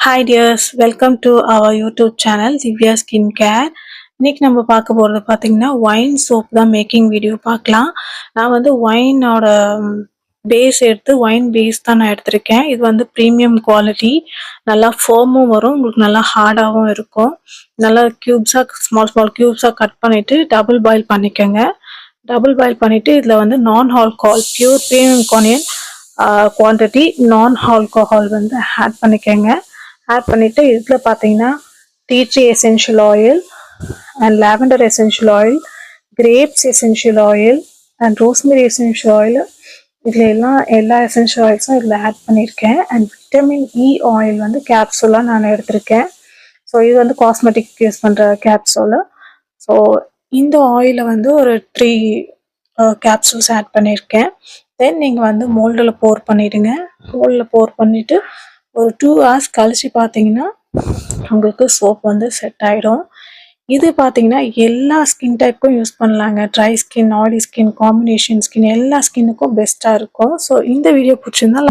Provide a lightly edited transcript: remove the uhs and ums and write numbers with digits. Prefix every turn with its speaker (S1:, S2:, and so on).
S1: Hi dears, welcome to our YouTube channel Divya Skincare. இன்னைக்கு நம்ம பார்க்க போறது பாத்தீங்கன்னா ஒயின் சோப் தான் மேக்கிங் வீடியோ பார்க்கலாம். நான் வந்து ஒயினோட பேஸ் எடுத்து ஒயின் பேஸ் தான் நான் எடுத்திருக்கேன். இது வந்து ப்ரீமியம் குவாலிட்டி, நல்லா ஃபோமும் வரும், உங்களுக்கு நல்லா ஹார்டாகவும் இருக்கும். நல்லா ஸ்மால் கியூப்ஸாக கட் பண்ணிட்டு டபுள் பாயில் பண்ணிக்கோங்க. டபுள் பாயில் பண்ணிட்டு இதில் வந்து நான் ஆல்கஹால் பியூர் ப்ரீமியம் கொனியன் குவான்டிட்டி நான் ஆல்கஹால் வந்து ஆட் பண்ணிக்கோங்க. ஆட் பண்ணிவிட்டு இதில் பார்த்தீங்கன்னா tea tree essential oil and lavender essential oil, grapes essential oil and rosemary essential oil, இதில் எல்லா எசென்ஷியல் ஆயில்ஸும் இதில் ஆட் பண்ணியிருக்கேன். அண்ட் விட்டமின் இ ஆயில் வந்து கேப்சூலாக நான் எடுத்திருக்கேன். ஸோ இது வந்து காஸ்மெட்டிக் யூஸ் பண்ணுற கேப்சூலு. ஸோ இந்த ஆயிலை வந்து ஒரு 3 கேப்சூல்ஸ் ஆட் பண்ணியிருக்கேன். தென் நீங்கள் வந்து மோல்டில் போர் பண்ணிவிடுங்க. மோல்டில் போர் பண்ணிவிட்டு ஒரு 2 hours கழிச்சு பார்த்தீங்கன்னா உங்களுக்கு சோப் வந்து செட் ஆகிடும். இது பார்த்தீங்கன்னா எல்லா ஸ்கின் டைப்புக்கும் யூஸ் பண்ணலாங்க. Dry skin, oily skin, combination skin எல்லா ஸ்கின்னுக்கும் பெஸ்ட்டாக இருக்கும். ஸோ இந்த வீடியோ பிடிச்சிருந்தா